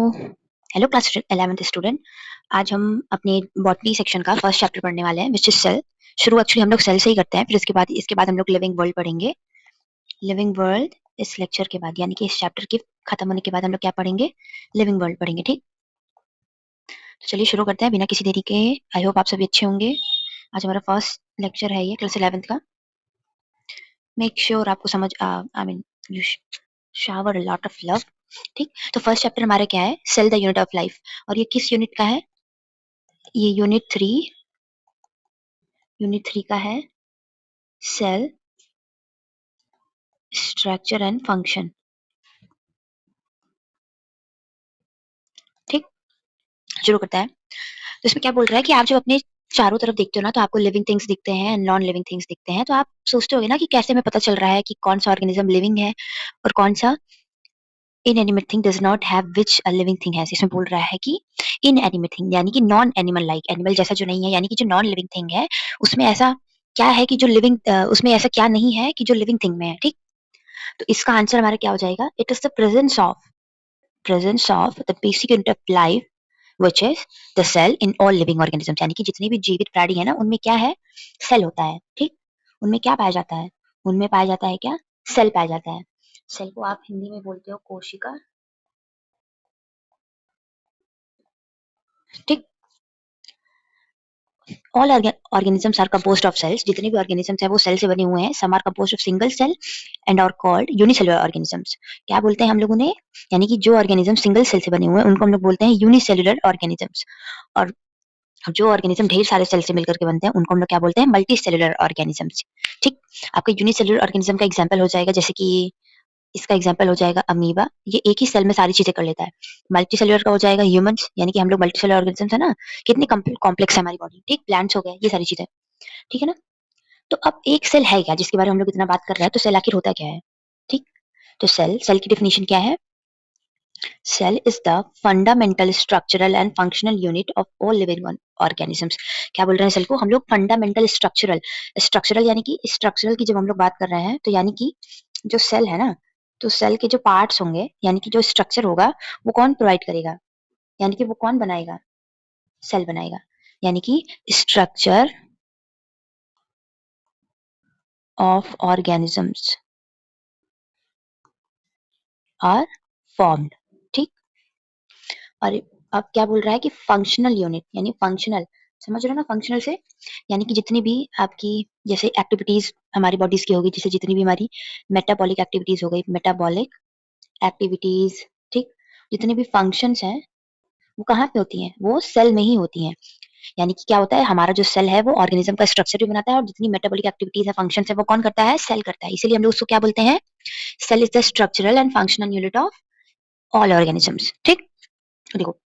Hello class 11th student. आज हम अपने बॉटनी सेक्शन का फर्स्ट चैप्टर पढ़ने वाले हैं विच इज सेल। शुरू एक्चुअली हम लोग सेल से ही करते हैं, फिर इसके बाद हम लोग लिविंग वर्ल्ड पढ़ेंगे। लिविंग वर्ल्ड इस लेक्चर के बाद, यानी कि इस चैप्टर के खत्म होने के बाद हम लोग क्या पढ़ेंगे? लिविंग वर्ल्ड पढ़ेंगे। ठीक, तो चलिए शुरू करते हैं बिना किसी देरी के। आई होप आप सभी अच्छे होंगे। आज हमारा फर्स्ट लेक्चर है ये क्लास 11th का। मेक श्योर आपको समझ I mean you shower lot of love. ठीक, तो फर्स्ट चैप्टर हमारा क्या है? Cell the unit of life. और ये किस यूनिट का है? ये यूनिट 3 का है, सेल स्ट्रक्चर एंड फंक्शन। ठीक, शुरू करता है। तो इसमें क्या बोल रहा है कि आप जब अपने चारों तरफ देखते हो ना, तो आपको लिविंग थिंग्स दिखते हैं, नॉन लिविंग थिंग्स दिखते हैं। तो आप सोचते होगे ना कि कैसे हमें पता चल रहा है कि कौन सा ऑर्गेनिज्म लिविंग है और कौन सा inanimate thing does not have which a living thing है। इसमें बोल रहा है कि इनएनिमेट थिंग यानी कि नॉन एनिमल लाइक, एनिमल जैसा जो नहीं है, यानी कि जो नॉन लिविंग थिंग है उसमें ऐसा क्या है कि जो लिविंग, उसमें ऐसा क्या नहीं है कि जो लिविंग थिंग में है। ठीक, तो इसका आंसर हमारा क्या हो जाएगा? It is the presence of the basic unit of life which is the cell in all living organisms. यानी कि जितनी भी जीवित प्राणी है ना, उनमें क्या है? सेल होता है। ठीक, उनमें क्या पाया जाता है? उनमें पाया जाता है क्या? सेल पाया जाता है। सेल को आप हिंदी में बोलते हो कोशिका। ठीक, all organisms are composed of cells. जितने भी ऑर्गेनिजम्स है वो सेल से बने हुए हैं। Some are composed of single cell and are called unicellular organisms. क्या बोलते हैं हम लोग उन्हें? यानी कि जो ऑर्गेनिज्म सिंगल सेल से बने हुए हैं उनको हम लोग बोलते हैं यूनिसेलुलर ऑर्गेनिजम्स। और जो ऑर्गेनिज्म ढेर सारे सेल से मिलकर के बनते हैं उनको हम लोग क्या बोलते हैं? Multi cellular organisms. ठीक, आपका यूनिसेलुलर ऑर्गेनिज्म का एग्जांपल हो जाएगा, जैसे कि इसका एग्जांपल हो जाएगा अमीबा। ये एक ही सेल में सारी चीजें कर लेता है। मल्टी सेलुलर का हो जाएगा ह्यूमंस, यानी कि हम लोग मल्टी सेलुलर ऑर्गेनिजम्स है ना, कितनी कॉम्प्लेक्स है हमारी बॉडी। ठीक, प्लांट्स हो गए, ये सारी चीजें। ठीक है ना? तो अब एक सेल है क्या जिसके बारे में हम लोग इतना बात कर रहे हैं? तो सेल आखिर होता क्या है? ठीक, तो सेल की डेफिनेशन क्या है? Cell is the fundamental structural and functional unit of all living organisms। क्या बोल रहे हैं सेल को हम लोग? फंडामेंटल स्ट्रक्चरल यानी कि स्ट्रक्चरल की जब हम लोग बात कर रहे हैं तो यानी कि जो सेल है ना, तो सेल के जो पार्ट्स होंगे यानी कि जो स्ट्रक्चर होगा वो कौन प्रोवाइड करेगा? यानी कि वो कौन बनाएगा? सेल बनाएगा। यानी कि structure of organisms are formed. ठीक, और अब क्या बोल रहा है कि फंक्शनल यूनिट यानी फंक्शनल, समझ रहे हो ना? फंक्शनल से यानी कि जितनी भी आपकी जैसे एक्टिविटीज हमारी बॉडीज की होगी, जैसे जितनी भी हमारी मेटाबॉलिक एक्टिविटीज हो गई, मेटाबॉलिक एक्टिविटीज। ठीक, जितनी भी फंक्शंस हैं वो कहाँ पे होती हैं? वो सेल में ही होती हैं। यानी कि क्या होता है, हमारा जो सेल है वो ऑर्गेनिज्म का स्ट्रक्चर भी बनाता है, और जितनी मेटाबॉलिक एक्टिविटीज है, फंक्शंस है, वो कौन करता है? सेल करता है। इसीलिए हम लोग उसको क्या बोलते हैं? Cell is the structural and functional unit of all organisms. ठीक, देखो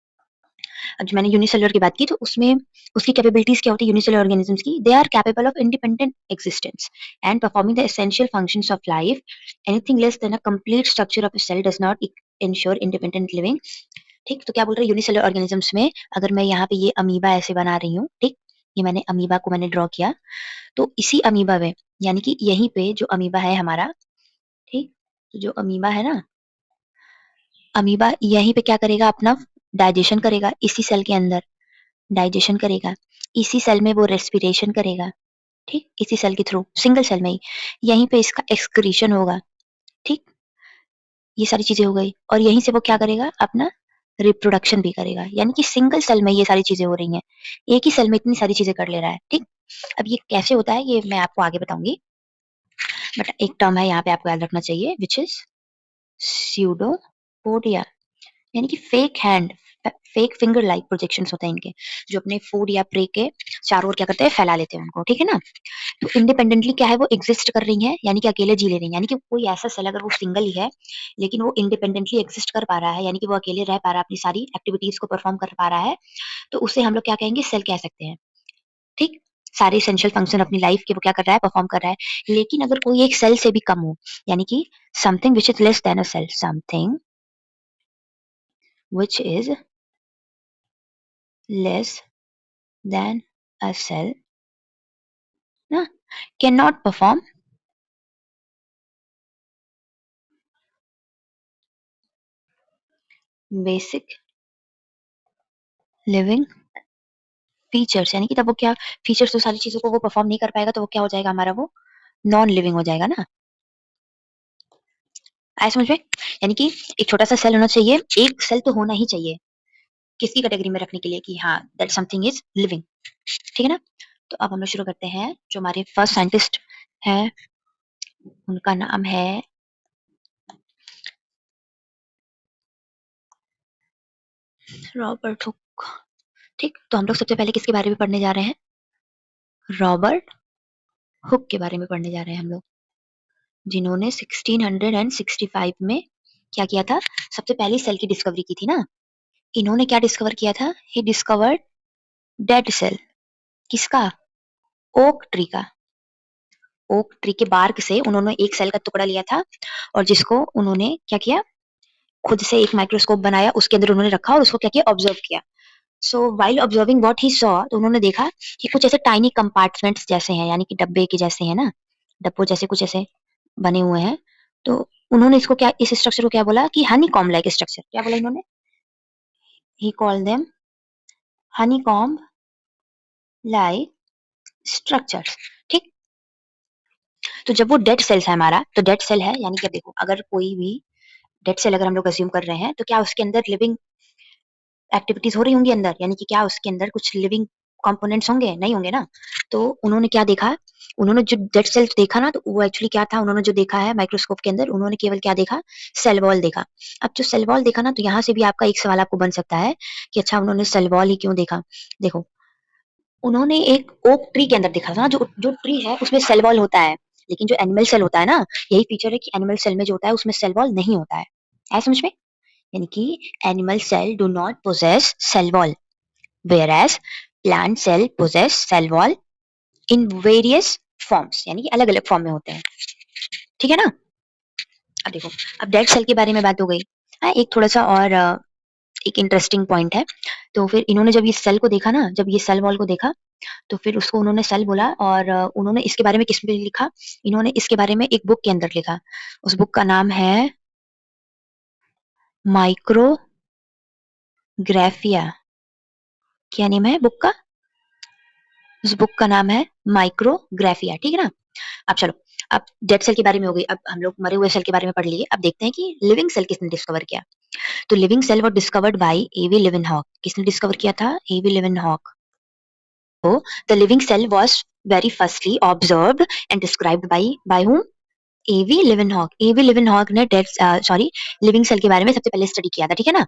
अब जो मैंने यूनिसेलुलर की बात की तो उसमें उसकी कैपेबिलिटीज क्या होती है यूनिसेलुलर ऑर्गेनिजम्स की? They are capable of independent existence and performing the essential functions of life. Anything less than a complete structure of a cell does not ensure independent living। ठीक, तो क्या बोल रहे हैं यूनिसेलुलर ऑर्गेनिजम्स में? अगर मैं यहाँ पे ये अमीबा ऐसे बना रही हूँ, ठीक, ये मैंने अमीबा को मैंने ड्रॉ किया, तो इसी अमीबा में यानी कि यहीं पे जो अमीबा है हमारा, ठीक, तो जो अमीबा है ना, अमीबा यहीं पे क्या करेगा? अपना डाइजेशन करेगा इसी सेल के अंदर, डाइजेशन करेगा इसी सेल में, वो रेस्पिरेशन करेगा। ठीक, इसी सेल के थ्रू, सिंगल सेल में ही, यहीं पे इसका एक्सक्रीशन होगा। ठीक, ये सारी चीजें हो गई, और यहीं से वो क्या करेगा? अपना रिप्रोडक्शन भी करेगा। यानी कि सिंगल सेल में ये सारी चीजें हो रही हैं, एक ही सेल में इतनी सारी चीजें कर ले रहा है। ठीक, अब ये कैसे होता है ये मैं आपको आगे बताऊंगी, बट एक टर्म है यहाँ पे आपको याद रखना चाहिए विच इज स्यूडोपोडिया। यानी कि fake hand, fake finger like projections होते हैं इनके, जो अपने फूड या प्रे के चारों ओर क्या करते हैं? फैला लेते हैं उनको। ठीक है ना? तो इंडिपेंडेंटली क्या है? वो एग्जिस्ट कर रही है, यानी कि अकेले जी ले रही है। यानी कि कोई ऐसा सेल अगर वो सिंगल ही है लेकिन वो इंडिपेंडेंटली एग्जिस्ट कर पा रहा है, यानी कि वो अकेले रह पा रहा है, अपनी सारी एक्टिविटीज को परफॉर्म कर पा रहा है, तो उसे हम लोग क्या कहेंगे? सेल कह सकते हैं। ठीक, सारे एसेंशियल फंक्शन अपनी लाइफ के वो क्या कर रहा है? परफॉर्म कर रहा है। लेकिन अगर कोई एक सेल से भी कम हो, यानी कि something which is less than a cell, something which is less than a cell ना, cannot perform basic living features, यानी कि तब वो क्या फीचर्स, तो सारी चीजों को वो परफॉर्म नहीं कर पाएगा, तो वो क्या हो जाएगा हमारा, वो नॉन लिविंग हो जाएगा ना। आया समझ में? यानी कि एक छोटा सा सेल होना चाहिए, एक सेल तो होना ही चाहिए किसी कैटेगरी में रखने के लिए कि हाँ दैट समथिंग इज लिविंग। ठीक है ना? तो अब हम लोग शुरू करते हैं। जो हमारे फर्स्ट साइंटिस्ट है उनका नाम है रॉबर्ट हुक। ठीक, तो हम लोग सबसे पहले किसके बारे में पढ़ने जा रहे हैं? रॉबर्ट हुक के बारे में पढ़ने जा रहे हैं हम लोग, जिन्होंने 1665 में क्या किया था? सबसे पहली सेल की डिस्कवरी की थी ना। इन्होंने क्या डिस्कवर किया था? He discovered dead cell. किसका? ओक ट्री का। ओक ट्री के बार्क से उन्होंने एक सेल का टुकड़ा लिया था, और जिसको उन्होंने क्या किया, खुद से एक माइक्रोस्कोप बनाया, उसके अंदर उन्होंने रखा और उसको क्या किया, ऑब्जर्व किया। सो while observing what he saw, तो उन्होंने देखा कि कुछ ऐसे टाइनी कंपार्टमेंट्स जैसे हैं, यानी कि डब्बे के जैसे हैं ना, डब्बों जैसे कुछ ऐसे बने हुए हैं। तो उन्होंने इसको क्या, इस स्ट्रक्चर को क्या बोला कि हनी कॉम्ब लाइक स्ट्रक्चर। क्या बोला इन्होंने? He called them Honey comb like structures. ठीक, तो जब वो डेड सेल्स है हमारा, तो डेड सेल है यानी कि देखो, अगर कोई भी डेड सेल अगर हम लोग अज्यूम कर रहे हैं, तो क्या उसके अंदर लिविंग एक्टिविटीज हो रही होंगी अंदर, यानी कि क्या उसके अंदर कुछ लिविंग कंपोनेंट्स होंगे? नहीं होंगे ना। तो उन्होंने क्या देखा, उन्होंने जो डेड सेल देखा ना, तो वो एक्चुअली क्या था, उन्होंने जो देखा है माइक्रोस्कोप के अंदर, उन्होंने केवल क्या देखा, सेल वॉल देखा। अब जो सेल वॉल देखा ना, तो यहाँ से भी आपका एक सवाल आपको बन सकता है कि अच्छा उन्होंने सेल वॉल ही क्यों देखा। देखो, उन्होंने एक ओक ट्री के अंदर देखा था ना, जो जो ट्री है उसमें सेल वॉल होता है, लेकिन जो एनिमल सेल होता है ना, यही फीचर है कि एनिमल सेल में जो होता है उसमें सेल वॉल नहीं होता है। ऐसा समझ में? यानी कि animal cell do not possess cell wall, whereas plant cell possess cell wall in various forms, यानी कि अलग अलग फॉर्म में होते हैं। ठीक है ना? अब देखो, अब डेड सेल के बारे में बात हो गई। हाँ, एक थोड़ा सा और एक इंटरेस्टिंग पॉइंट है। तो फिर इन्होंने जब ये सेल को देखा ना, जब ये सेल वॉल को देखा, तो फिर उसको उन्होंने सेल बोला, और उन्होंने इसके बारे में किस में लिखा? इन्होंने इसके बारे में एक बुक के अंदर लिखा। उस बुक का नाम है माइक्रोग्राफिया। क्या नेम है बुक का? उस बुक का नाम है माइक्रोग्राफिया। ठीक है ना? अब चलो, अब डेड सेल के बारे में हो गई, अब हम लोग मरे हुए सेल के बारे में पढ़ लिए। अब देखते हैं कि लिविंग सेल किसने डिस्कवर किया। तो living cell was discovered by AV Leeuwenhoek. किसने डिस्कवर किया था? AV Leeuwenhoek. तो the living cell was very firstly observed and described by whom? AV Leeuwenhoek. AV Leeuwenhoek ने डेड सॉरी लिविंग सेल के बारे में सबसे पहले स्टडी किया था। ठीक है ना?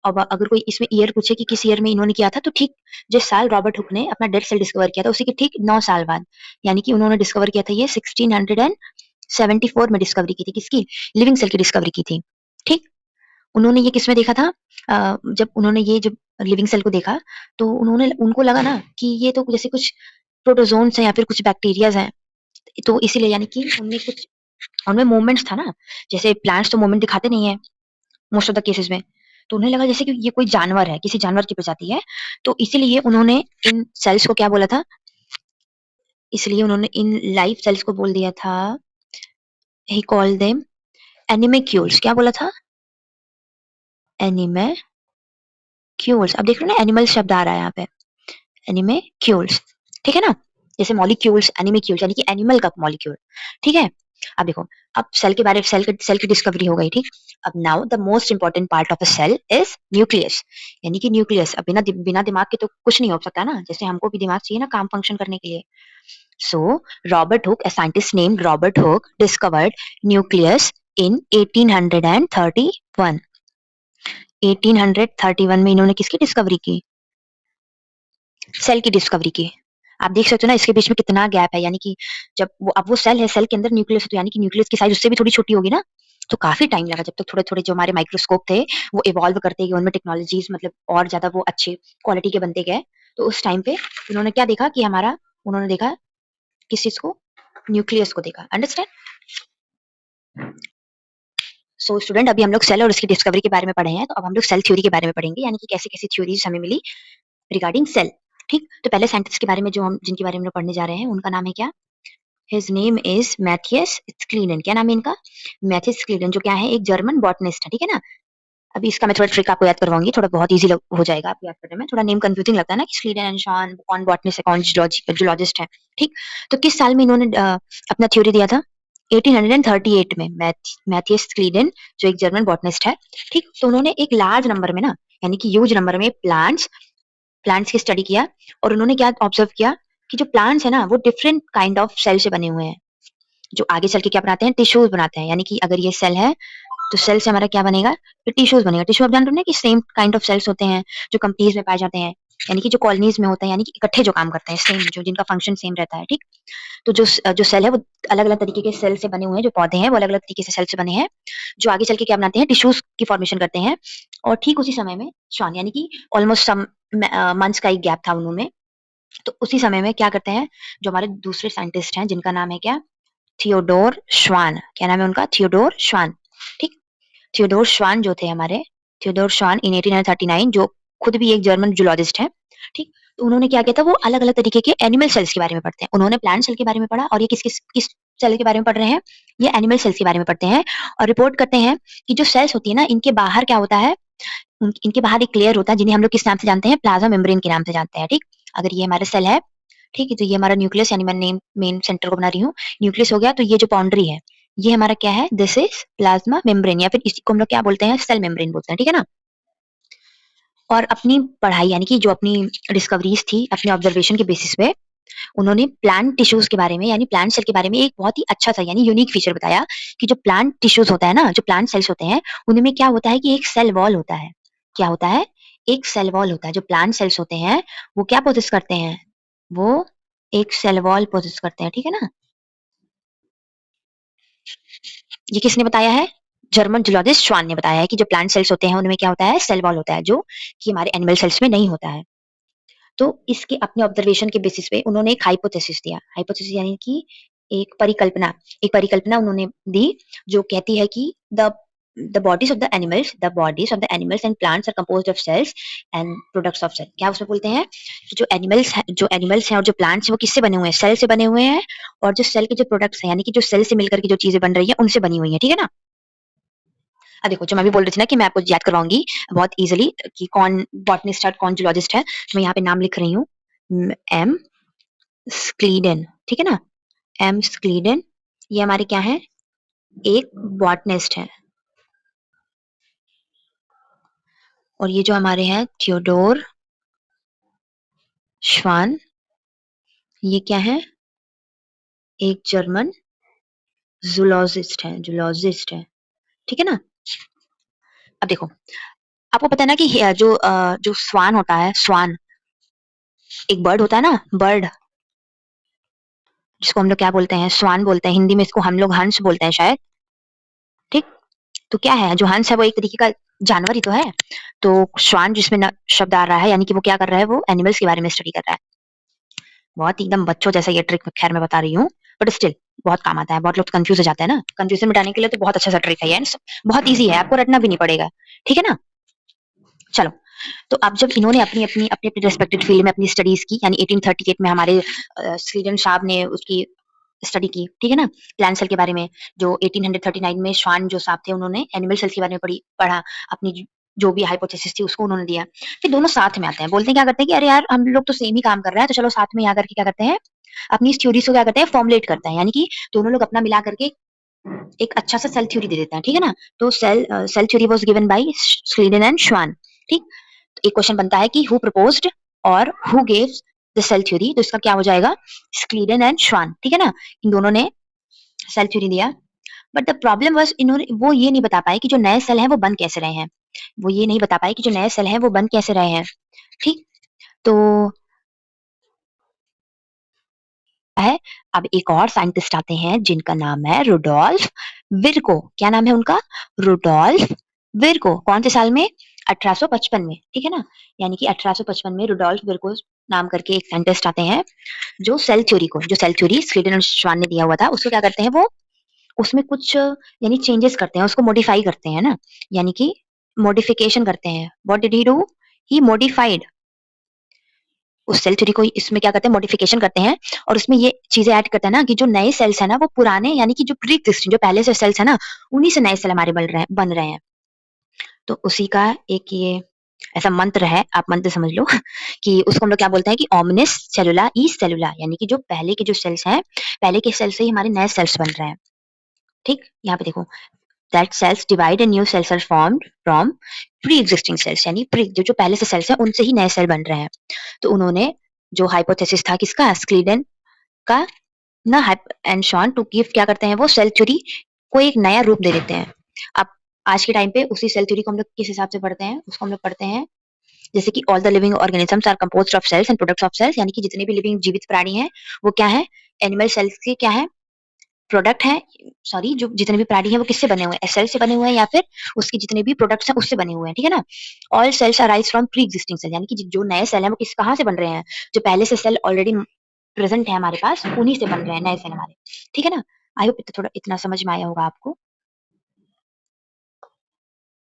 अब अगर कोई इसमें ईयर पूछे कि किस ईयर में इन्होंने किया था, तो ठीक जिस साल रॉबर्ट हुक ने अपना डेड सेल डिस्कवर किया था, उसी के ठीक 9 साल बाद, यानी कि उन्होंने डिस्कवर किया था ये 1674 में डिस्कवरी की थी। किसकी? लिविंग सेल की डिस्कवरी की थी। ठीक, उन्होंने ये किसमें देखा था? जब उन्होंने ये जब लिविंग सेल को देखा, तो उन्होंने उनको लगा ना कि ये तो जैसे कुछ प्रोटोजोन्स हैं या फिर कुछ बैक्टीरियाज हैं, तो इसीलिए यानी कि उनमें कुछ, उनमें मूवमेंट्स था ना, जैसे प्लांट्स तो मूवमेंट दिखाते नहीं है मोस्ट ऑफ द केसेस में। तो उन्हें लगा जैसे कि ये कोई जानवर है, किसी जानवर की प्रजाति है, तो इसीलिए उन्होंने इन सेल्स को क्या बोला था, इसलिए उन्होंने इन लाइव सेल्स को बोल दिया था, ही कॉल्ड देम एनिमेक्यूल्स। क्या बोला था? एनिमेक्यूल्स। अब देख रहे हो ना, एनिमल शब्द आ रहा है यहाँ पे, एनिमेक्यूल्स। ठीक है ना? जैसे मॉलिक्यूल्स, एनिमेक्यूल्स यानी कि एनिमल का मॉलिक्यूल। ठीक है? अब देखो, अब सेल के बारे में, सेल की डिस्कवरी हो गई। ठीक, अब now the most important part of a cell is nucleus. यानी कि न्यूक्लियस, अब बिना दिमाग के तो कुछ नहीं हो सकता ना, जैसे हमको भी दिमाग चाहिए ना काम फंक्शन करने के लिए। सो Robert Hooke, a scientist named Robert Hooke, discovered nucleus in 1831। 1831 में इन्होंने किसकी डिस्कवरी की? सेल की डिस्कवरी की। आप देख सकते हो ना इसके बीच में कितना गैप है, यानी कि जब वो, अब वो सेल है, सेल के अंदर न्यूक्लियस है, तो यानी कि न्यूक्लियस की साइज उससे भी थोड़ी छोटी होगी ना। तो काफी टाइम लगा जब तक थोड़े थोड़े जो हमारे माइक्रोस्कोप थे वो इवॉल्व करते गए, उनमें टेक्नोलॉजीज मतलब और ज्यादा वो अच्छे क्वालिटी के बनते गए। तो उस टाइम पे उन्होंने क्या देखा कि हमारा, उन्होंने देखा किस चीज को? न्यूक्लियस को देखा। अंडरस्टैंड? सो स्टूडेंट, अभी हम लोग सेल और उसकी डिस्कवरी के बारे में पढ़े हैं, तो अब हम लोग सेल थ्योरी के बारे में पढ़ेंगे, यानी कि कैसे कैसे थ्योरीज हमें मिली रिगार्डिंग सेल। ठीक, तो पहले साइंटिस्ट के बारे में जो हम जिनके बारे में हम पढ़ने जा रहे हैं, उनका नाम है क्या? His name is Matthias Schleiden. क्या नाम है इनका? मैथियस स्क्लीनन, जो क्या है, एक जर्मन बॉटनिस्ट है। ठीक है ना? अभी इसका मैं थोड़ा ट्रिक आपको याद करवाऊंगी, थोड़ा बहुत ईजी हो जाएगा आपको याद करने में। थोड़ा नेम कंफ्यूजिंग लगता है ना कि स्लीडन एंड शॉन, कौन बॉटनिस्ट है कौन जूलॉजिस्ट है, ठीक। तो किस साल में इन्होंने अपना थ्योरी दिया था? 1838 में मैथियस स्लीडन, जो एक जर्मन बॉटनिस्ट है, ठीक। तो उन्होंने एक लार्ज नंबर में ना, यानी कि ह्यूज नंबर में प्लांट्स की स्टडी किया, और उन्होंने क्या ऑब्जर्व किया कि जो प्लांट्स है ना वो डिफरेंट काइंड ऑफ सेल से बने हुए हैं, जो आगे चल के क्या बनाते हैं, टिश्यूज बनाते हैं। यानी कि अगर ये सेल है तो सेल से हमारा क्या बनेगा, तो टिश्यूज बनेगा। टिश्यू आप जानते हो ना कि सेम काइंड ऑफ सेल्स होते हैं जो कंपनीज में पाए जाते हैं, यानी कि जो कॉलोनीज में होते हैं, यानी कि इकट्ठे जो काम करते हैं, सेम जो जिनका फंक्शन सेम रहता है, ठीक। तो जो सेल है वो अलग अलग तरीके के सेल से बने हुए हैं, जो पौधे हैं वो अलग अलग तरीके से सेल से बने हैं, जो आगे चल के क्या बनाते हैं, टिश्यूज की फॉर्मेशन करते हैं। और ठीक उसी समय में श्वान, यानी कि ऑलमोस्ट सम मंथ्स का एक गैप था उन्होंने, तो उसी समय में क्या करते हैं, जो हमारे दूसरे साइंटिस्ट हैं जिनका नाम है क्या, थियोडोर श्वान। क्या नाम है उनका? थियोडोर श्वान, ठीक। थियोडोर श्वान जो थे हमारे, थियोडोर श्वान इन 1839, जो खुद भी एक जर्मन जूलॉजिस्ट है, ठीक। तो उन्होंने क्या किया था, वो अलग अलग तरीके के एनिमल सेल्स के बारे में पढ़ते हैं। उन्होंने प्लांट सेल के बारे में पढ़ा, और ये किस सेल के बारे में पढ़ रहे हैं, ये एनिमल सेल्स के बारे में पढ़ते हैं। और रिपोर्ट करते हैं कि जो सेल्स होती है ना, इनके बाहर क्या होता है, इनके बाहर एक लेयर होता है जिन्हें हम लोग किस नाम से जानते हैं, प्लाज्मा मेम्ब्रेन के नाम से जानते हैं, ठीक। अगर ये हमारा सेल है, ठीक है, तो ये हमारा न्यूक्लियस, यानी मैं मेन सेंटर को बना रही हूँ, न्यूक्लियस हो गया। तो ये जो बाउंड्री है, ये हमारा क्या है, दिस इज प्लाज्मा मेम्ब्रेन, या फिर इसी को हम लोग क्या बोलते हैं, सेल मेम्ब्रेन बोलते हैं, ठीक है ना। और अपनी पढ़ाई, यानी कि जो अपनी डिस्कवरीज थी, अपने ऑब्जर्वेशन के बेसिस पे उन्होंने प्लांट टिश्यूज के बारे में, यानी प्लांट सेल के बारे में एक बहुत ही अच्छा सा यानी यूनिक फीचर बताया कि जो प्लांट टिश्यूज होता है ना, जो प्लांट सेल्स होते हैं, उनमें क्या होता है कि एक सेल वॉल होता है। क्या होता है? एक सेल वॉल होता है। जो प्लांट सेल्स होते हैं वो क्या पोजेस करते हैं, वो एक सेल वॉल पोजेस करते हैं, ठीक है ना। ये किसने बताया है? जर्मन जूलॉजिस्ट श्वान ने बताया है कि जो प्लांट सेल्स होते हैं उनमें क्या होता है, सेल वॉल होता है, जो कि हमारे एनिमल सेल्स में नहीं होता है। तो इसके अपने ऑब्जर्वेशन के बेसिस पे उन्होंने एक हाइपोथेसिस दिया। हाइपोथेसिस यानी कि एक परिकल्पना उन्होंने दी, जो कहती है कि the bodies of the animals and plants are composed of cells and products of cell। क्या उसमें बोलते हैं कि जो एनिमल्स हैं और जो प्लांट्स हैं वो किससे बने हुए हैं, सेल से बने हुए हैं, और जो सेल के जो प्रोडक्ट्स हैं, यानी कि जो सेल से मिलकर के जो चीजें बन रही है, उनसे बनी हुई है, ठीक है ना। अब देखो, जो मैं भी बोल रही थी ना कि मैं आपको याद करवाऊंगी बहुत इजीली कि कौन बॉटनिस्ट है कौन जूलॉजिस्ट है, तो मैं यहाँ पे नाम लिख रही हूँ, एम स्क्लीडन, ठीक है ना। एम स्क्लीडन, ये हमारे क्या है, एक बॉटनिस्ट है। और ये जो हमारे हैं थियोडोर श्वान, ये क्या है, एक जर्मन जूलॉजिस्ट है, ठीक है ना। अब देखो, आपको पता है ना कि जो स्वान होता है, स्वान एक बर्ड होता है ना, बर्ड, जिसको हम लोग क्या बोलते हैं, स्वान बोलते हैं। हिंदी में इसको हम लोग हंस बोलते हैं शायद, ठीक। तो क्या है, जो हंस है वो एक तरीके का जानवर ही तो है। तो श्वान जिसमें शब्द आ रहा है, यानी कि वो क्या कर रहा है, वो एनिमल्स के बारे में स्टडी कर रहा है। बहुत एकदम बच्चों जैसा ये ट्रिक खैर मैं बता रही हूँ, बट स्टिल बहुत काम आता है। बहुत लोग कंफ्यूज हो जाते हैं ना, कंफ्यूजन मिटाने के लिए तो बहुत अच्छा सा ट्रिक है ये, बहुत ईजी है, आपको रटना भी नहीं पड़ेगा, ठीक है ना। चलो, तो अब जब इन्होंने अपनी रेस्पेक्टेड फील्ड में अपनी स्टडीज की, यानी 1838 में हमारे स्वीडन साहब ने उसकी स्टडी की, ठीक है ना, प्लांट सेल के बारे में। जो 1839 में श्वान जो साहब थे, उन्होंने एनिमल सेल्स के बारे में पढ़ा, अपनी जो भी हाइपोथेसिस थी उसको उन्होंने दिया। फिर दोनों साथ में आते हैं, बोलते हैं क्या करते हैं कि अरे यार हम लोग तो सेम ही काम कर रहे हैं, तो चलो साथ में आकर के क्या करते हैं, अपनी इस थ्योरीज को क्या करते हैं, फॉर्मुलेट करते हैं, यानी कि दोनों लोग अपना मिला करके एक अच्छा सा सेल थ्योरी दे देते हैं, ठीक है ना। तो cell theory was given by Schleiden and Schwann, ठीक। तो एक क्वेश्चन बनता है कि हु प्रपोज्ड और who gave the cell theory, तो इसका क्या हो जाएगा, स्लीडन एंड श्वान, ठीक है ना। इन दोनों ने सेल थ्योरी दिया, बट द प्रॉब्लम वाज इन्होंने वो ये नहीं बता पाए कि जो नए सेल हैं वो बन कैसे रहे हैं। वो ये नहीं बता पाए कि जो नए सेल हैं वो बन कैसे रहे हैं, ठीक। तो है, अब एक और साइंटिस्ट आते हैं जिनका नाम है रुडोल्फ विर्को। क्या नाम है उनका? रुडोल्फ विर्को। कौन से साल में? 1855 में, ठीक है ना। यानी कि 1855 में रुडोल्फ विर्को नाम करके एक साइंटिस्ट आते हैं, जो सेल थ्योरी स्वीडन और श्वान ने दिया हुआ था, उसको क्या करते हैं, वो उसमें कुछ यानी चेंजेस करते हैं, उसको मॉडिफाई करते हैं ना, यानी कि मॉडिफिकेशन करते हैं। What did he do? He modified उस सेल थ्योरी को, इसमें क्या करते हैं, मॉडिफिकेशन करते हैं, और उसमें ये चीजें ऐड करते हैं ना कि जो नए सेल्स है ना वो पुराने, यानी कि जो प्री एग्जिस्टिंग, जो पहले से सेल्स है ना, उन्हीं से नए सेल हमारे बन रहे हैं। तो उसी का एक ये ऐसा मंत्र है, आप मंत्र समझ लो कि उसको हम लोग क्या बोलते हैं कि ओमनिस सेलुला ई सेलुला, यानी कि जो पहले के जो सेल्स हैं, पहले के सेल से ही हमारे नए सेल्स बन रहे हैं। ठीक? यहाँ पे देखो, that cells divide and new cells are formed from pre existing cells, यानी प्री जो पहले से सेल्स हैं उनसे ही नए सेल बन रहे हैं। तो उन्होंने जो हाइपोथेसिस था किसका, स्क्लीडन का ना, एंड शॉन टू गिव, क्या करते हैं वो, सेल थ्योरी को एक नया रूप दे देते हैं। अब आज के टाइम पे उसी सेल थ्योरी को हम लोग किस हिसाब से पढ़ते हैं, उसको हम लोग पढ़ते हैं जैसे कि all the living organisms are composed of cells and products of cells, यानी कि जितने भी लिविंग जीवित प्राणी हैं वो क्या है, एनिमल सेल्स के क्या है, प्रोडक्ट है। सॉरी, जो जितने भी प्राणी हैं वो किससे बने हुए हैं, सेल से बने हुए हैं या फिर उसके जितने भी प्रोडक्ट्स हैं उससे बने हुए हैं, ठीक है ना। All cells arise from pre existing cell, यानी कि जो नए सेल हैं वो किस कहाँ से बन रहे हैं, जो पहले से सेल ऑलरेडी प्रेजेंट है हमारे पास उन्हीं से बन रहे हैं नए सेल हमारे, ठीक है ना। आई होप थोड़ा इतना समझ में आया होगा आपको।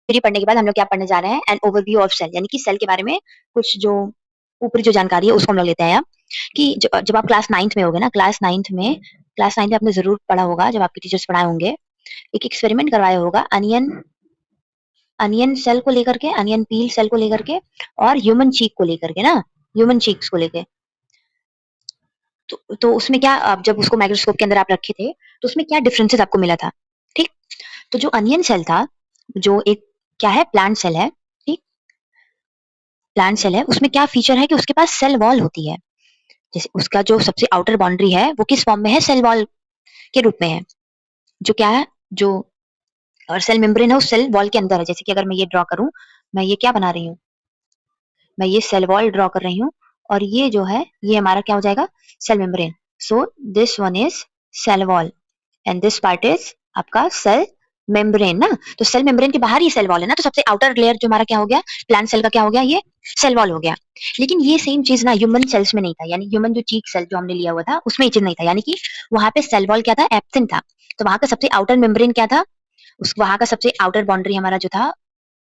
फिर ये पढ़ने के बाद हम लोग क्या पढ़ने जा रहे हैं, एन ओवरव्यू ऑफ सेल, यानी कि सेल के बारे में कुछ जो ऊपरी जो जानकारी है उसको हम लोग लेते हैं अब, कि जब आप क्लास 9th में होगे ना, क्लास 9th में आपने जरूर पढ़ा होगा, जब आपके टीचर्स पढ़ाए होंगे, एक एक्सपेरिमेंट करवाया होगा अनियन अनियन सेल को लेकर के, अनियन पील सेल को लेकर के, और ह्यूमन चीक को लेकर के ना, ह्यूमन चीक्स को लेके। तो उसमें क्या, आप जब उसको माइक्रोस्कोप के अंदर आप रखे थे तो उसमें क्या डिफरेंसेस आपको मिला था, ठीक। तो जो अनियन सेल था, जो एक क्या है, प्लांट सेल है, ठीक, प्लांट सेल है, उसमें क्या फीचर है कि उसके पास सेल वॉल होती है। जैसे उसका जो सबसे आउटर बाउंड्री है वो किस फॉर्म में है, सेल वॉल के रूप में है, जो क्या है, जो और सेल मेम्ब्रेन है उस सेल वॉल के अंदर है। जैसे कि अगर मैं ये ड्रॉ करूं, मैं ये क्या बना रही हूँ, मैं ये सेल वॉल ड्रॉ कर रही हूँ, और ये जो है ये हमारा क्या हो जाएगा, cell membrane. So this one is cell wall and this part is आपका सेल मेम्ब्रेन ना। तो सेल मेम्ब्रेन के बाहर ही सेल वॉल है ना, तो सबसे आउटर लेयर जो हमारा क्या हो गया, प्लांट सेल का क्या हो गया, ये सेल वॉल हो गया। लेकिन ये सेम चीज ना ह्यूमन सेल्स में नहीं था, यानी ह्यूमन जो चीक सेल जो हमने लिया हुआ था उसमें ये चीज नहीं था, यानी कि वहां पे सेल वॉल क्या था, एब्सेंट था। तो वहां का सबसे आउटर मेम्ब्रेन क्या था, उस वहां का सबसे आउटर बाउंड्री हमारा जो था,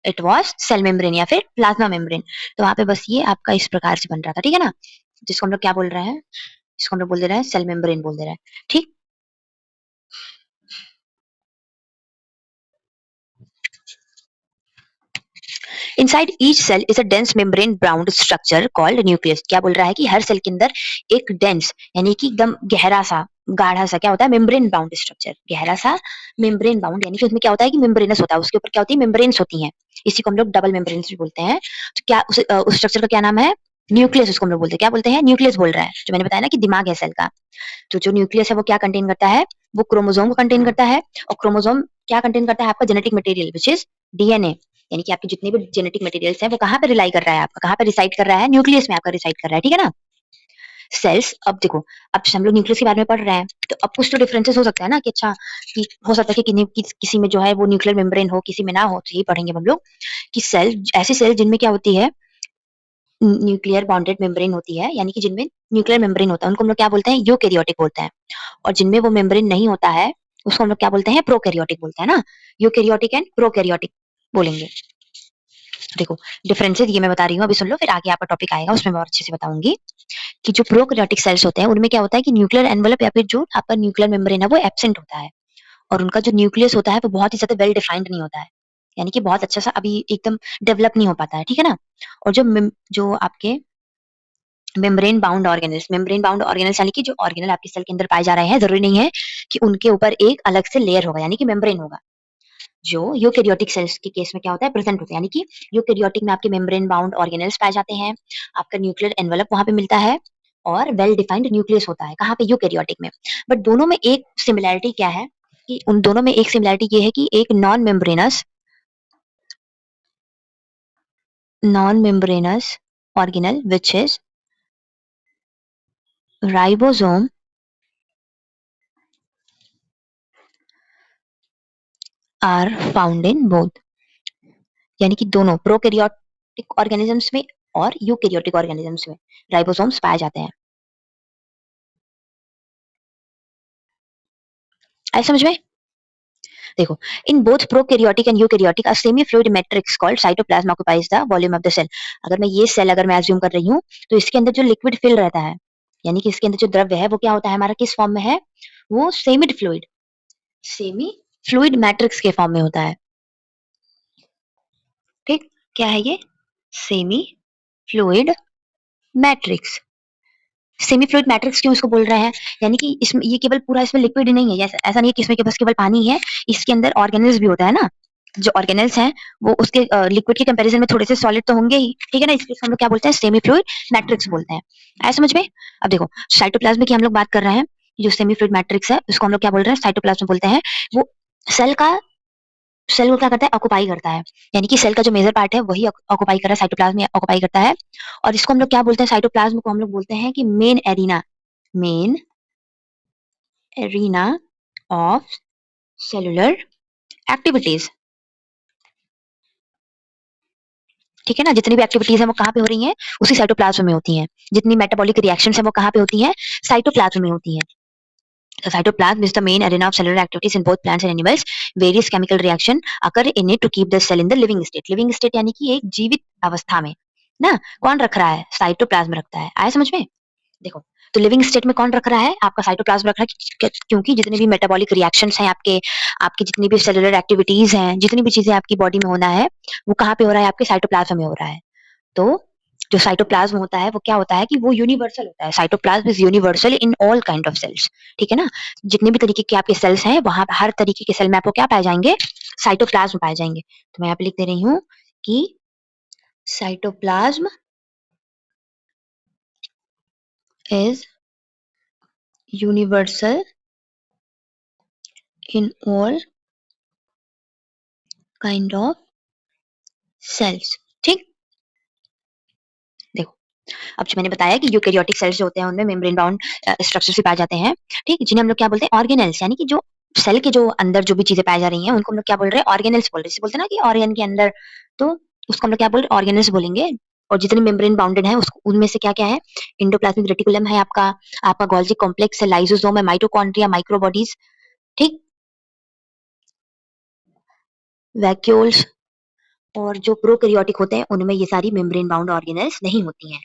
इट वाज सेल मेम्ब्रेन या फिर प्लाज्मा मेम्ब्रेन। तो वहां पे बस ये आपका इस प्रकार से बन रहा था, ठीक है ना, जिसको हम लोग क्या बोल रहे हैं, जिसको हम लोग बोल दे रहे हैं सेल मेम्ब्रेन बोल दे रहे हैं, ठीक। Inside each cell is a dense membrane bound structure called nucleus. क्या बोल रहा है कि हर सेल के अंदर एक डेंस, यानी कि एकदम गहरा सा, गाढ़ा सा क्या होता है, मेम्ब्रेन बाउंड स्ट्रक्चर, गहरा सा मेम्ब्रेन बाउंड, यानी कि उसमें क्या होता है कि मेम्ब्रेनस होता है, उसके ऊपर क्या होती है, मेम्ब्रेन्स होती हैं। इसी को हम लोग डबल मेम्ब्रेन्स भी बोलते हैं। तो क्या उस स्ट्रक्चर का क्या नाम है, न्यूक्लियस उसको हम लोग बोलते हैं, क्या बोलते हैं, न्यूक्लियस बोल रहा है, जो मैंने बताया ना कि दिमाग है सेल का। तो जो न्यूक्लियस है वो क्या कंटेन करता है, वो क्रोमोसोम को कंटेन करता है, और क्रोमोसोम क्या कंटेन करता है, आपका genetic material which is DNA, यानी कि आपके जितने भी जेनेटिक मटेरियल्स हैं वो कहाँ पे रिलाई कर रहा है, आपका कहाँ पे रिसाइड कर रहा है, न्यूक्लियस में आपका रिसाइड कर रहा है, ठीक है ना। सेल्स, अब देखो, अब हम लोग न्यूक्लियस के बारे में पढ़ रहे हैं, तो अब कुछ तो डिफरेंसेस हो सकता है ना, कि अच्छा, कि हो सकता है कि किसी में जो है वो न्यूक्लियर मेम्ब्रेन हो, किसी में ना हो, तो ये पढ़ेंगे हम लोग कि सेल, ऐसी सेल जिनमें क्या होती है, न्यूक्लियर बाउंडेड मेम्ब्रेन होती है, यानी कि जिनमें न्यूक्लियर मेम्ब्रेन होता है उनको हम लोग क्या बोलते हैं, यूकेरियोटिक बोलते हैं। और जिनमें वो मेम्ब्रेन नहीं होता है उसको हम लोग क्या बोलते हैं, प्रोकैरियोटिक बोलते हैं ना। यूकेरियोटिक एंड प्रोकैरियोटिक बोलेंगे। देखो, डिफरेंसेस ये मैं बता रही हूँ, अभी सुन लो, फिर आगे आपका टॉपिक आएगा उसमें मैं और अच्छे से बताऊंगी कि जो प्रोकैरियोटिक सेल्स होते हैं उनमें क्या होता है कि न्यूक्लियर एनवेलप या फिर जो आपका न्यूक्लियर मेम्ब्रेन है वो एब्सेंट होता है, और उनका जो न्यूक्लियस होता है वो बहुत ही ज्यादा वेल डिफाइंड नहीं होता है, यानी कि बहुत अच्छा सा अभी एकदम डेवलप नहीं हो पाता है, ठीक है ना। और जो आपके मेम्ब्रेन बाउंड ऑर्गेनल्स, यानी कि जो ऑर्गेनल आपके सेल के अंदर पाए जा रहे हैं, जरूरी नहीं है कि उनके ऊपर एक अलग से लेयर होगा, यानी कि मेम्ब्रेन होगा। जो यूकेरियोटिक सेल्स के केस में क्या होता है, प्रेजेंट होता है, यानी कि यूकेरियोटिक में आपके मेम्ब्रेन बाउंड ऑर्गेनल्स पाए जाते हैं, आपका न्यूक्लियर एनवेलप वहां पे मिलता है, और वेल डिफाइंड न्यूक्लियस होता है, कहाँ पे, यूकेरियोटिक में। बट दोनों में एक सिमिलैरिटी क्या है, कि उन दोनों में एक सिमिलैरिटी ये है कि एक non membranous organelle which is ribosome are found in both, यानी कि दोनों प्रोकैरियोटिक ऑर्गेनिजम्स में और यूकैरियोटिक ऑर्गेनिजम्स में राइबोसोम्स पाए जाते हैं। आई समझ में, देखो, in both prokaryotic and eukaryotic a semi fluid matrix called cytoplasm occupies the volume of the cell. अगर मैं ये सेल अगर मैं अज्यूम कर रही हूँ, तो इसके अंदर जो लिक्विड फिल रहता है, यानी कि इसके अंदर जो द्रव्य है वो क्या होता है हमारा, किस फॉर्म में है, वो सेमी फ्लूइड मैट्रिक्स के फॉर्म में होता है। ठीक, क्या है ये? Semi fluid matrix. Semi fluid matrix क्यों इसको बोल रहे हैं? यानी कि इसमें ये केवल पूरा इसमें लिक्विड ही नहीं है, ऐसा नहीं है कि इसमें के बस केवल पानी है, इसके अंदर ऑर्गेनल्स भी होता है ना। जो ऑर्गेनल्स हैं वो उसके लिक्विड के कंपैरिजन में थोड़े से सॉलिड तो होंगे ही, ठीक है ना, इसलिए हम लोग क्या बोलते हैं, सेमी फ्लूइड मैट्रिक्स बोलते हैं। आया समझ में? अब देखो साइटोप्लाज्म की हम लोग बात कर रहे हैं, जो सेमी फ्लूइड मैट्रिक्स है उसको हम लोग क्या बोल रहे हैं, साइटोप्लाज्म बोलते हैं। वो सेल का सेल को क्या करता है, ऑक्युपाई करता है, यानी कि सेल का जो मेजर पार्ट है वही ऑक्युपाई कर रहा है, साइटोप्लाज्म ऑक्युपाई करता है। और इसको हम लोग क्या बोलते हैं, साइटोप्लाज्म को हम लोग बोलते हैं कि main arena of cellular activities. ठीक है ना, जितनी भी एक्टिविटीज है वो कहाँ पे हो रही हैं, उसी साइटोप्लाज्म में होती हैं। जितनी मेटाबॉलिक रिएक्शंस है वो कहाँ पे होती हैं, साइटोप्लाज्म में होती हैं। The cytoplasm is the main arena of cellular activities in both plants and animals. Various chemical reaction occur in it to keep the cell in the living state. Living state यानी कि एक जीवित अवस्था में ना कौन रख रहा है, साइटोप्लाज्म रखता है। आया समझ में? देखो, तो लिविंग स्टेट में कौन रख रहा है, आपका साइटोप्लाज्म रख रहा है, क्योंकि जितने भी मेटाबॉलिक रिएक्शंस हैं आपके, आपकी जितनी भी सेलुलर एक्टिविटीज हैं, जितनी भी चीजें आपकी बॉडी में होना है, वो कहाँ पे हो रहा है, आपके साइटोप्लाज्म में हो रहा है। तो जो साइटोप्लाज्म होता है वो क्या होता है कि वो यूनिवर्सल होता है। Cytoplasm is universal in all kind of cells. ठीक है ना, जितने भी तरीके के आपके सेल्स हैं वहां हर तरीके के सेल में आपको क्या पाए जाएंगे, साइटोप्लाज्म पाए जाएंगे। तो मैं यहाँ पे लिख दे रही हूँ कि cytoplasm is universal in all kind of cells. ठीक, देखो अब जो मैंने बताया कि यूकेरियोटिक सेल्स जो होते हैं उनमें मेम्ब्रेन बाउंड स्ट्रक्चर्स भी पाए जाते हैं। ठीक, जिन्हें हम लोग क्या बोलते हैं, ऑर्गेनेल्स, यानी कि जो सेल के जो अंदर जो भी चीजें पाई जा रही हैं उनको हम लोग क्या बोल रहे हैं, ऑर्गेनेल्स बोल रहे हैं। जैसे बोलते हैं ना कि ऑर्गन के अंदर, तो उसको हम लोग क्या बोल रहे हैं, ऑर्गेनेल्स बोलेंगे। और जितने मेम्ब्रेन बाउंडेड है उसको उनमें से क्या क्या है, इंडोप्लाज्मिक रेटिकुलम है आपका, आपका गोल्जी कॉम्प्लेक्स है, लाइसोसोम है, माइटोकॉन्ड्रिया, माइक्रोबॉडीज। ठीक, वैक्यूल्स। और जो प्रोकैरियोटिक होते हैं उनमें ये सारी मेम्ब्रेन बाउंड ऑर्गेनेल्स नहीं होती हैं।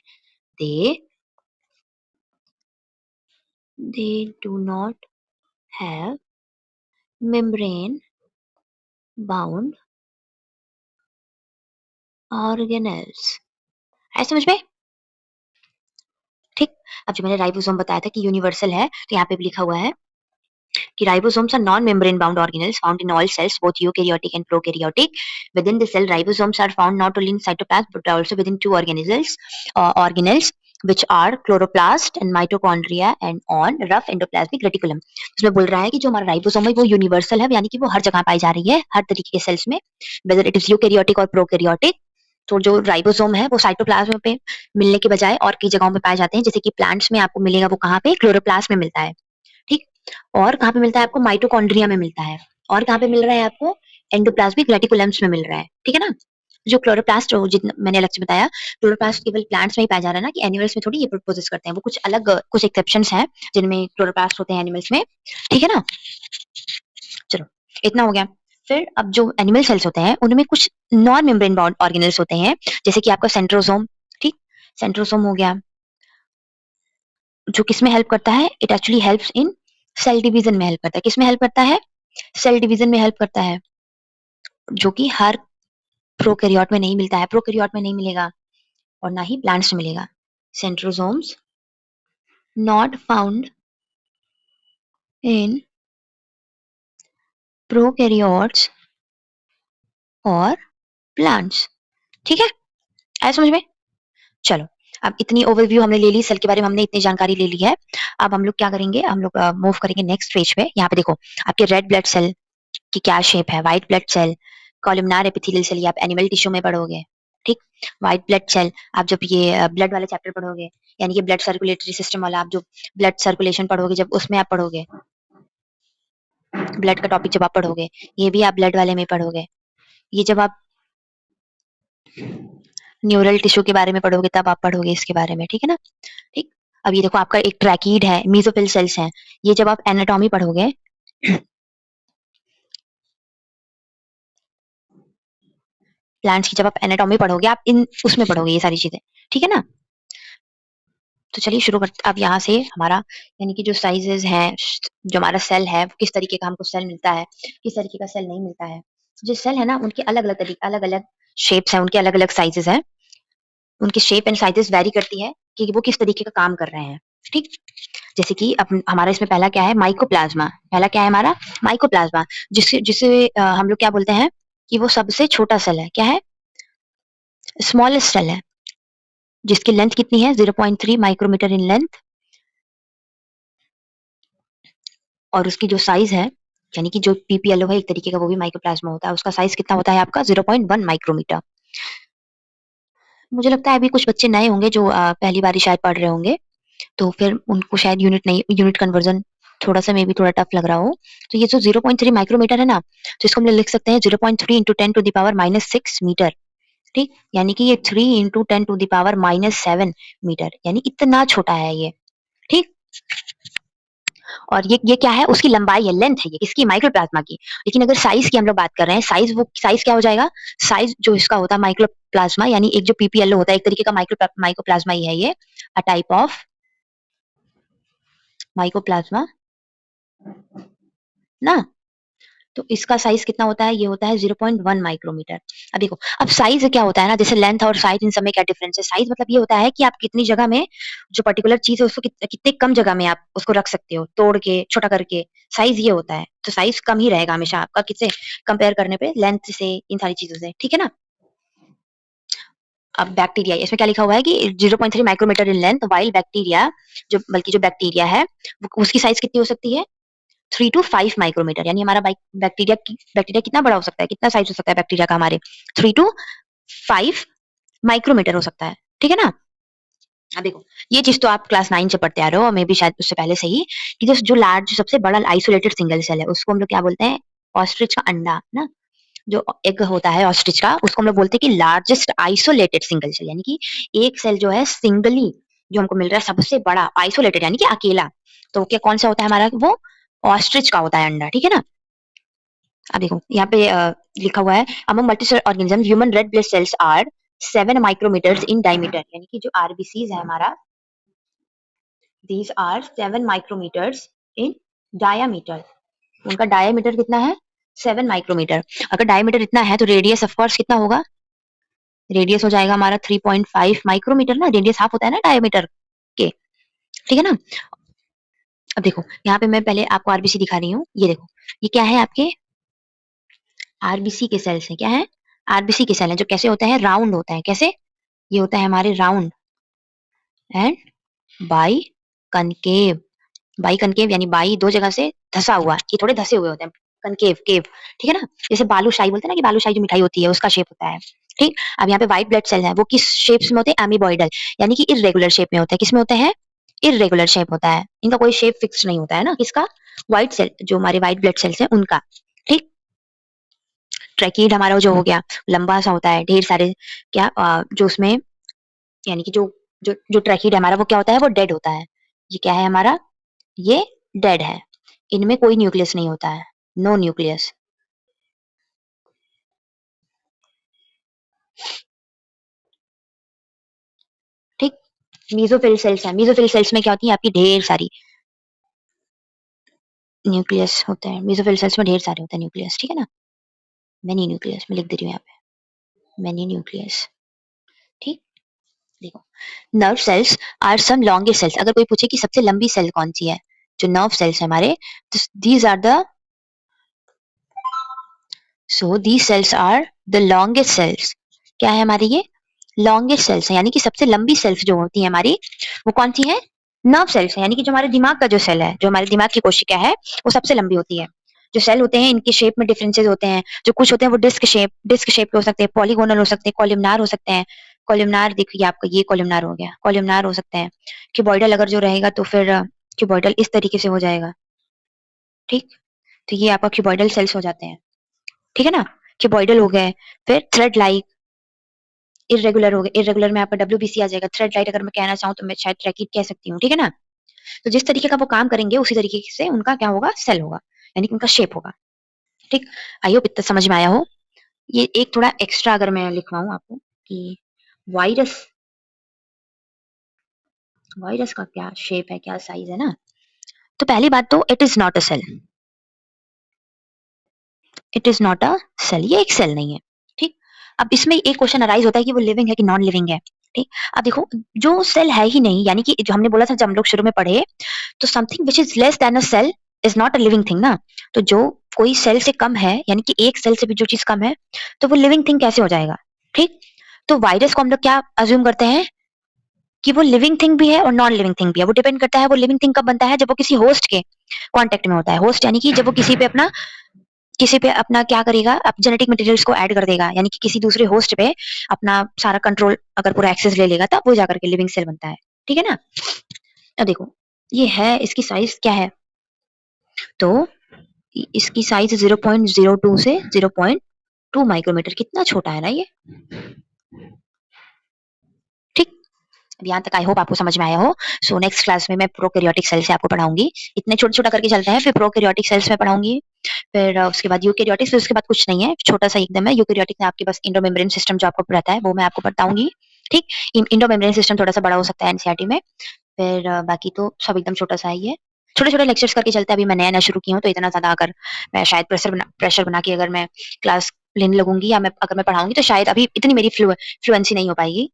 They they do not have membrane bound organelles। है समझ में? ठीक, अब जो मैंने राइबोसोम बताया था कि यूनिवर्सल है, तो यहाँ पे भी लिखा हुआ है कि ribosomes are non-membrane bound organelles found in all cells, both eukaryotic and prokaryotic. Within the cell, ribosomes are found not only in cytoplasm but also within two organelles which are chloroplast and mitochondria and on rough endoplasmic reticulum। इसमें बोल रहा है कि जो हमारा ribosome है वो universal है, यानी कि वो हर जगह पाई जा रही है, हर तरीके के सेल्स में, whether it is eukaryotic और prokaryotic। तो जो राइबोसोम है वो साइटोप्लाज्म पे मिलने के बजाय और कई जगहों पे पाए जाते हैं, जैसे कि प्लांट्स में आपको मिलेगा वो कहाँ पे, क्लोरोप्लास्ट में मिलता है। ठीक, और कहाँ पे मिलता है आपको, माइटोकॉन्ड्रिया में मिलता है। और कहाँ पे मिल रहा है आपको, एंडोप्लाज्मिक रेटिकुलम्स में मिल रहा है। ठीक है ना, जो क्लोरोप्लास्ट, जो जितना मैंने अलग से बताया, क्लोरोप्लास्ट केवल प्लांट्स में ही पाया जा रहा है ना, कि एनिमल्स में थोड़ी ये प्रोसेस करते हैं, वो कुछ अलग कुछ एक्सेप्शंस हैं जिनमें क्लोरोप्लास्ट होते हैं एनिमल्स में। ठीक है ना, चलो इतना हो गया। फिर अब जो एनिमल सेल्स होते हैं उनमें कुछ नॉन मेम्ब्रेन बाउंड ऑर्गेनल्स होते हैं, जैसे कि आपका सेंट्रोसोम। ठीक, सेंट्रोसोम हो गया, जो किसमें हेल्प करता है, it actually helps in cell division में हेल्प करता है। किसमें हेल्प करता है, सेल डिवीजन में हेल्प करता है, जो कि हर प्रोकैरियोट में नहीं मिलता है, प्रोकैरियोट में नहीं मिलेगा और ना ही प्लांट्स में मिलेगा। Centrosomes not found in prokaryotes और प्लांट्स। ठीक है, आया समझ में? चलो, अब इतनी ओवरव्यू हमने ले ली, सेल के बारे में हमने इतनी जानकारी ले ली है। अब हम लोग क्या करेंगे, हम लोग मूव करेंगे नेक्स्ट पेज पे। यहाँ पे देखो आपके रेड ब्लड सेल की क्या शेप है, white blood cell, columnar epithelial cell, ये आप एनिमल टिश्यू में पढ़ोगे। ठीक, व्हाइट ब्लड सेल आप जब ये ब्लड वाले चैप्टर पढ़ोगे, यानी कि ब्लड सर्कुलेटरी सिस्टम वाला, आप जो ब्लड सर्कुलेशन पढ़ोगे जब उसमें आप पढ़ोगे, ब्लड का टॉपिक जब आप पढ़ोगे, ये भी आप ब्लड वाले में पढ़ोगे। ये जब आप न्यूरल टिश्यू के बारे में पढ़ोगे तब आप पढ़ोगे इसके बारे में। ठीक है ना, ठीक, अब ये देखो आपका एक ट्रैकीड है, मीजोफिल सेल्स हैं, ये जब आप एनाटॉमी पढ़ोगे, प्लांट्स की जब आप एनाटॉमी पढ़ोगे आप इन उसमें पढ़ोगे ये सारी चीजें। ठीक है ना, तो चलिए शुरू करते, अब यहाँ से हमारा यानी कि जो साइजेस हैं, जो हमारा सेल है वो किस तरीके का हमको सेल मिलता है, किस तरीके का सेल नहीं मिलता है। जो सेल है ना उनके अलग अलग तरीके, अलग अलग शेप्स हैं, उनके अलग-अलग साइजेस हैं। उनकी शेप एंड साइजेस वैरी करती है कि वो किस तरीके का काम कर रहे हैं, ठीक? जैसे कि हमारा इसमें पहला क्या है माइकोप्लाज्मा। पहला क्या है हमारा माइकोप्लाज्मा, जिसे जिसे हम लोग क्या बोलते हैं कि वो सबसे छोटा सेल है। क्या है? स्मॉलेस्ट सेल है, जिसकी लेंथ कितनी है 0.3 माइक्रोमीटर इन लेंथ, और उसकी जो साइज है यानी कि जो पीपीएलओ है एक तरीके का वो भी माइकोप्लाज्मा होता है, उसका साइज कितना होता है आपका 0.1 माइक्रोमीटर। मुझे लगता है अभी कुछ बच्चे नए होंगे जो पहली बार ही शायद पढ़ रहे होंगे, तो फिर उनको शायद यूनिट कन्वर्जन थोड़ा-सा मे बी थोड़ा टफ लग रहा हो। तो ये जो 0.3 माइक्रोमीटर है ना, तो इसको हम लोग लिख सकते हैं 0.3 into 10 to the power -6 metre, ठीक? यानी कि ये 3 into 10 to the power -7 metre, यानी इतना छोटा है ये, ठीक? और ये क्या है? उसकी लंबाई है, लेंथ है ये, किसकी? माइक्रोप्लाज्मा की। लेकिन अगर साइज़ की हम लोग बात कर रहे हैं, साइज़ क्या हो जाएगा? साइज़ जो इसका होता है माइक्रोप्लाज्मा यानी एक जो पीपीएलओ होता है, एक तरीके का माइक्रोप्लाज्मा ही है ये, अ टाइप ऑफ माइकोप्लाज्मा ना? तो इसका साइज़ कितना होता है? ये होता है 0.1 माइक्रोमीटर। अब देखो, अब साइज़ क्या होता है ना, जैसे लेंथ और साइज़ इन सब में क्या डिफरेंस है? साइज़ मतलब ये होता है कि आप कितनी जगह में जो पर्टिकुलर चीज़ है उसको कितने कम जगह में आप उसको रख सकते हो, तोड़ के, छोटा करके, साइज़ ये होता है। तो साइज़ कम ही रहेगा हमेशा आपका किससे कंपेयर करने पे लेंथ से, इन सारी चीज़ों से, ठीक है ना? अब बैक्टीरिया इसमें क्या लिखा हुआ है कि 0.3 micrometre in length while bacteria जो बैक्टीरिया है, उसकी साइज़ कितनी हो सकती है? 3 टू 5 माइक्रोमीटर, यानी हमारा बैक्टीरिया कितना बड़ा हो सकता है, कितना साइज हो सकता है बैक्टीरिया का हमारे 3 टू 5 माइक्रोमीटर हो सकता है, ठीक है ना? अब देखो, ये चीज तो आप क्लास 9 से पढ़ते आ रहे हो और मे बी शायद उससे पहले से ही कि जो लार्ज सबसे बड़ा आइसोलेटेड सिंगल सेल है उसको हम लोग क्या बोलते हैं? ऑस्ट्रिच का अंडा ना, जो एग होता है ऑस्ट्रिच का उसको हम लोग बोलते हैं कि लार्जेस्ट आइसोलेटेड सिंगल सेल, यानी कि एक सेल जो है सिंगली जो हमको मिल रहा है सबसे बड़ा आइसोलेटेड यानी कि अकेला, तो क्या कौन सा होता है हमारा वो ऑस्ट्रिच का होता है अंडा, ठीक है ना? अब देखो यहाँ पे लिखा हुआ है among multicellular organism human red blood cells are 7 micrometres in diameter, यानी कि जो आरबीसीज है हमारा these are 7 micrometres in diameter, उनका डायामीटर कितना है 7 माइक्रोमीटर। अगर डायामीटर इतना है तो रेडियस ऑफ कोर्स कितना होगा? रेडियस हो जाएगा हमारा 3.5 माइक्रोमीटर ना, रेडियस हाफ होता है ना डायमीटर के, ठीक है ना? अब देखो यहाँ पे मैं पहले आपको आरबीसी दिखा रही हूँ, ये देखो ये क्या है आपके आरबीसी के सेल्स हैं, क्या है? आरबीसी के सेल हैं जो कैसे होते हैं? राउंड होता है, कैसे? ये होता है हमारे round and by concave. By concave यानी बाई दो जगह से धसा हुआ, ये थोड़े धसे हुए होते हैं, कनकेव केव, ठीक है ना? जैसे बालूशाही बोलते हैं ना कि बालूशाही जो मिठाई होती है उसका शेप होता है, ठीक? अब यहाँ पे व्हाइट ब्लड सेल है वो किस शेप्स में होते हैं? एमीबॉइडल, यानी कि इर्रेगुलर शेप में होता है। किसमें होते हैं? इर्रेगुलर शेप होता है, इनका कोई शेप फिक्स नहीं होता है ना, किसका? व्हाइट सेल जो हमारे व्हाइट ब्लड सेल्स हैं उनका, ठीक? ट्रैकीड हमारा जो हो गया लंबा सा होता है, ढेर सारे क्या जो उसमें यानी कि जो ट्रैकीड हमारा वो क्या होता है? वो डेड होता है। ये क्या है हमारा? ये डेड है। इनमें कोई न्यूक्लियस नहीं होता है, नो न्यूक्लियस, ठीक? मेसोफिल सेल्स है, मेसोफिल सेल्स में क्या होती है आपकी ढेर सारी न्यूक्लियस होते हैं, मेसोफिल सेल्स में ढेर सारे होते हैं न्यूक्लियस, ठीक है ना? मेनी न्यूक्लियस मैं लिख दे रही हूँ यहाँ पे, मेनी न्यूक्लियस, ठीक? देखो, nerve cells are some longest cells, अगर कोई पूछे कि सबसे लंबी सेल कौन सी है? जो नर्व सेल्स है हमारे, तो these are the so these cells are the longest cells. क्या है हमारी ये? लॉन्गेस्ट सेल्स है, यानी कि सबसे लंबी सेल्स जो होती है हमारी वो कौन सी है? नर्व सेल्स है, यानी कि जो हमारे दिमाग का जो सेल है, जो हमारे दिमाग की कोशिका है वो सबसे लंबी होती है। जो सेल होते हैं इनके शेप में डिफरेंसेस होते हैं, जो कुछ होते हैं वो डिस्क शेप के हो सकते हैं, पॉलीगोनल हो सकते हैं, कॉलमनार हो सकते हैं। कॉलमनार देखिए आपका ये कॉलमनार हो गया, कॉलमनार हो सकते हैं। क्यूबॉइडल अगर जो रहेगा तो फिर क्यूबॉइडल इस तरीके से हो जाएगा, ठीक? तो ये आपका क्यूबॉइडल सेल्स हो जाते हैं, ठीक है ना? क्यूबॉइडल हो गए, फिर थ्रेड लाइक, इर्रेगुलर हो गए, इर्रेगुलर में आपका डब्ल्यूबीसी आ जाएगा, थ्रेड लाइट अगर मैं कहना चाहूँ तो मैं शायद ट्रैकिड कह सकती हूँ, ठीक है ना? तो जिस तरीके का वो काम करेंगे उसी तरीके से उनका क्या होगा? सेल होगा, यानी कि उनका शेप होगा, ठीक? आई होप इतना समझ में आया हो। ये एक थोड़ा एक्स्ट्रा अगर मैं लिखवाऊँ आपको कि वायरस वायरस का क्या शेप है, क्या साइज़ है ना? तो पहली बात तो it is not a cell, it is not a cell, ये एक सेल नहीं है, ठीक? अब इसमें एक क्वेश्चन अराइज होता है कि वो लिविंग है कि नॉन लिविंग है, ठीक? अब देखो, जो सेल है ही नहीं, यानी कि जो हमने बोला था जब हम लोग शुरू में पढ़े, तो something which is less than a cell is not a living thing ना। तो जो कोई सेल से कम है, यानी कि एक सेल से भी जो चीज कम है, तो वो लिविंग थिंग कैसे हो जाएगा, ठीक? तो वायरस को हम लोग क्या अज्यूम करते हैं कि वो लिविंग थिंग भी है और नॉन लिविंग थिंग भी है। वो डिपेंड करता है वो लिविंग थिंग कब बनता है, जब वो किसी होस्ट के कांटेक्ट में होता है। होस्ट यानी कि जब वो किसी पे अपना क्या करेगा, जेनेटिक मटेरियल्स को ऐड कर देगा, यानी कि किसी दूसरे होस्ट पे अपना सारा कंट्रोल अगर पूरा एक्सेस ले लेगा, तब वो जाकर के लिविंग सेल बनता है, ठीक है ना? अब देखो, ये है, इसकी साइज क्या है, तो इसकी साइज 0.02 से 0.2 माइक्रोमीटर, कितना छोटा है ना ये, ठीक? अब यहाँ तक आई होप आपको समझ में आया हो। सो नेक्स्ट क्लास में मैं प्रोकैरियोटिक सेल से आपको पढ़ाऊंगी। इतने छोटा छोटा करके चलते हैं, फिर प्रोकैरियोटिक सेल्स में पढ़ाऊंगी, फिर उसके बाद यूकैरियोटिक, फिर उसके बाद कुछ नहीं है, छोटा सा एकदम है। यूकैरियोटिक में आपके पास इंडो मेम्ब्रेन सिस्टम जो आपको रहता है, वो मैं आपको बताऊंगी, ठीक? इंडो मेम्ब्रेन सिस्टम थोड़ा सा बड़ा हो सकता है एनसीईआरटी में, फिर बाकी तो सब एकदम छोटा सा ही है। छोटे छोटे लेक्चर्स करके चलते हैं, अभी मैं नया नया शुरू की हूँ, तो इतना ज्यादा अगर मैं शायद प्रेशर बना के अगर मैं क्लास लेने लगूंगी, या मैं अगर मैं पढ़ाऊंगी, तो शायद अभी इतनी मेरी फ्लुएंसी नहीं हो पाएगी,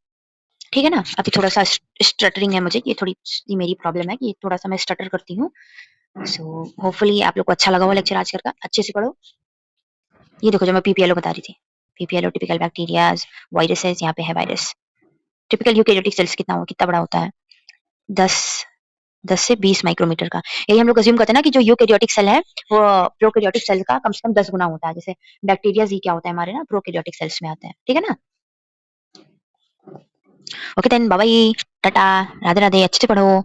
ठीक है ना? अभी थोड़ा सा स्टटरिंग है मुझे, ये थोड़ी सी मेरी प्रॉब्लम है कि थोड़ा सा मैं स्टटर करती हूँ। सो होपफुली आप लोग को अच्छा लगा हुआ लेक्चर आज का, अच्छे से पढ़ो। ये देखो जो मैं पीपीएलओ बता रही थी, पीपीएलओ टिपिकल बैक्टीरियाज, वायरसेस, यहाँ पे है वायरस। टिपिकल यूकेरियोटिक सेल्स कितना बड़ा होता है, 10 10 से 20 माइक्रोमीटर का। यही हम लोग अज्यूम करते हैं ना कि जो यूकेरियोटिक सेल है, वो प्रोकैरियोटिक सेल का कम से कम 10 गुना होता है। जैसे बैक्टीरिया ही क्या होता है हमारे ना, प्रोकैरियोटिक सेल्स में आते हैं, ठीक है ना? Okay then, bye bye, tata, Radhe Radhe, अच्छे से पढ़ो।